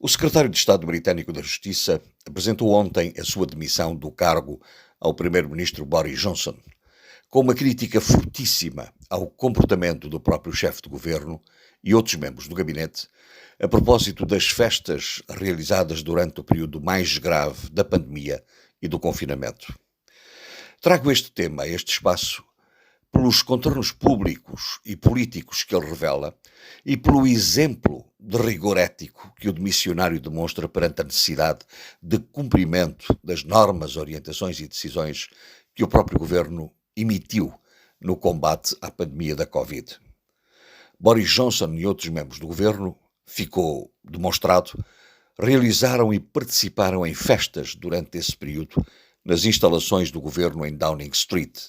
O secretário de Estado britânico da Justiça apresentou ontem a sua demissão do cargo ao primeiro-ministro Boris Johnson, com uma crítica fortíssima ao comportamento do próprio chefe de governo e outros membros do gabinete a propósito das festas realizadas durante o período mais grave da pandemia e do confinamento. Trago este tema a este espaço pelos contornos públicos e políticos que ele revela e pelo exemplo de rigor ético que o demissionário demonstra perante a necessidade de cumprimento das normas, orientações e decisões que o próprio governo emitiu no combate à pandemia da Covid. Boris Johnson e outros membros do governo, ficou demonstrado, realizaram e participaram em festas durante esse período nas instalações do governo em Downing Street,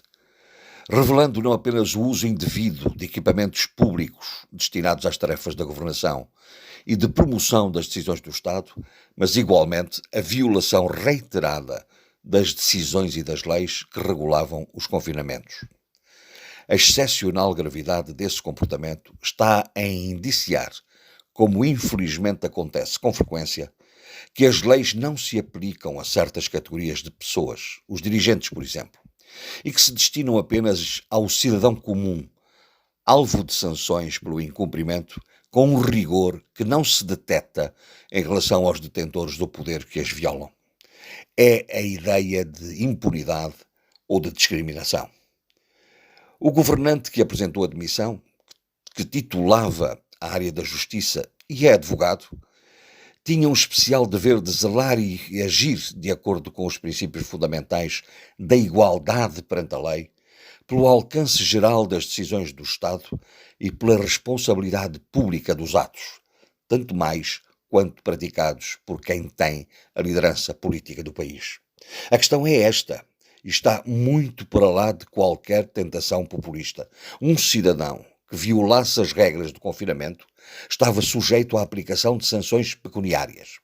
revelando não apenas o uso indevido de equipamentos públicos destinados às tarefas da governação e de promoção das decisões do Estado, mas igualmente a violação reiterada das decisões e das leis que regulavam os confinamentos. A excepcional gravidade desse comportamento está a indiciar, como infelizmente acontece com frequência, que as leis não se aplicam a certas categorias de pessoas, os dirigentes, por exemplo, e que se destinam apenas ao cidadão comum, alvo de sanções pelo incumprimento, com um rigor que não se detecta em relação aos detentores do poder que as violam. É a ideia de impunidade ou de discriminação. O governante que apresentou a demissão, que titulava a área da justiça e é advogado, tinha um especial dever de zelar e agir de acordo com os princípios fundamentais da igualdade perante a lei, pelo alcance geral das decisões do Estado e pela responsabilidade pública dos atos, tanto mais quanto praticados por quem tem a liderança política do país. A questão é esta, e está muito para lá de qualquer tentação populista. Um cidadão que violasse as regras do confinamento estava sujeito à aplicação de sanções pecuniárias,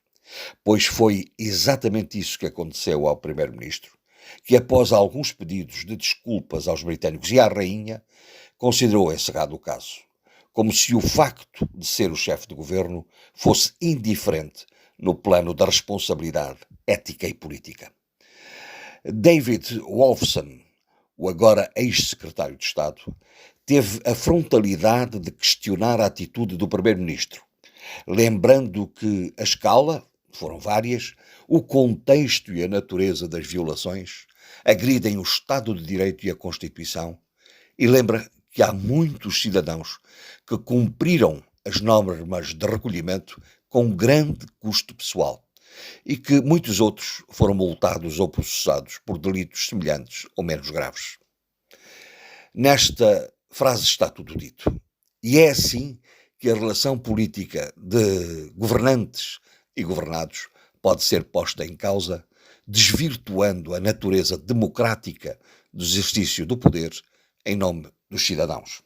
pois foi exatamente isso que aconteceu ao primeiro-ministro, que após alguns pedidos de desculpas aos britânicos e à rainha, considerou encerrado o caso, como se o facto de ser o chefe de governo fosse indiferente no plano da responsabilidade ética e política. David Wolfson, o agora ex-secretário de Estado, teve a frontalidade de questionar a atitude do primeiro-ministro, lembrando que a escala, foram várias, o contexto e a natureza das violações agridem o Estado de Direito e a Constituição, e lembra que há muitos cidadãos que cumpriram as normas de recolhimento com grande custo pessoal e que muitos outros foram multados ou processados por delitos semelhantes ou menos graves. Nesta frase está tudo dito. E é assim que a relação política de governantes e governados pode ser posta em causa, desvirtuando a natureza democrática do exercício do poder em nome dos cidadãos.